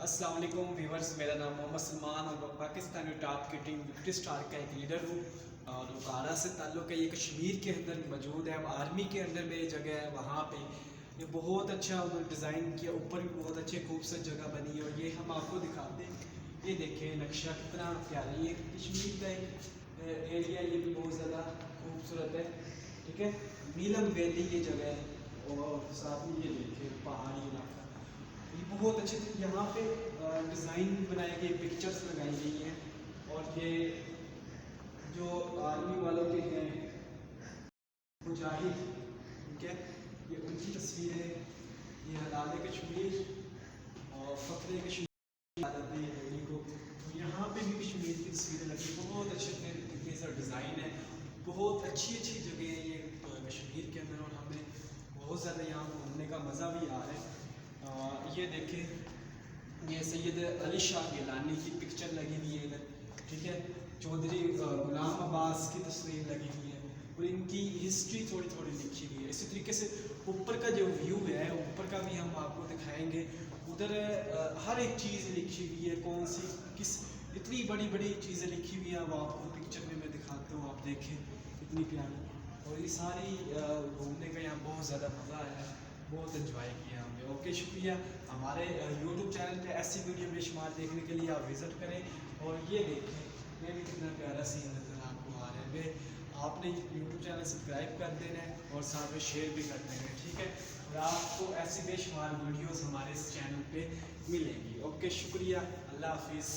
अस्सलाम वालेकुम व्यूवर्स, मेरा नाम मोहम्मद सलमान और मैं पाकिस्तानी टॉप की टीम विक्ट्री स्टार का एक लीडर हूँ। और बुखारा से ताल्लुक़ है, ये कश्मीर के अंदर मौजूद है। आर्मी के अंदर में जगह है, वहाँ पे ये बहुत अच्छा उन्होंने डिज़ाइन किया, ऊपर भी बहुत अच्छी खूबसूरत जगह बनी है। और ये हम आपको दिखाते हैं, ये देखें नक्शा कितना प्यारा। ये कश्मीर का एक एरिया, ये भी बहुत ज़्यादा खूबसूरत है। ठीक है, नीलम वैली ये जगह है और साथ में ये देखें पहाड़ी इलाका, ये बहुत अच्छे थे। यहाँ पे डिज़ाइन बनाए गए, पिक्चर्स लगाई गई हैं। और ये जो आर्मी वालों के हैं मुजाहिद, ठीक है, ये उनकी तस्वीरें, ये हलाल कश्मीर और फ़ख्र कश्मीर आदत है रैली को। तो यहाँ पे भी कश्मीर की तस्वीरें लगी, बहुत अच्छे तरीके से डिज़ाइन है। बहुत अच्छी अच्छी जगह है ये कश्मीर के अंदर, और हमें बहुत ज़्यादा यहाँ घूमने का मज़ा भी आ रहा है। ये देखें, ये सैयद अली शाह गिलानी की पिक्चर लगी हुई है इधर। ठीक है, चौधरी गुलाम अब्बास की तस्वीर लगी हुई है और इनकी हिस्ट्री थोड़ी थोड़ी लिखी हुई है। इसी तरीके से ऊपर का जो व्यू है, ऊपर का भी हम आपको दिखाएंगे। उधर हर एक चीज़ लिखी हुई है, कौन सी किस, इतनी बड़ी बड़ी चीज़ें लिखी हुई हैं। वो आपको पिक्चर में मैं दिखाता हूँ, आप देखें कितनी प्यारी। और ये सारी घूमने का यहाँ बहुत ज़्यादा मज़ा आया, बहुत इन्जॉय किया हमने। ओके, शुक्रिया। हमारे यूट्यूब चैनल पे ऐसी वीडियो बेशुमार देखने के लिए आप विज़िट करें। और ये देखें, ये भी कितना प्यारा सीन नज़र आपको आ रहा है। आपने यूट्यूब चैनल सब्सक्राइब कर देना है और साथ में शेयर भी कर देना है। ठीक है, और आपको ऐसी बेशुमार वीडियोस हमारे इस चैनल पे मिलेंगी। ओके, शुक्रिया, अल्लाह हाफिज़।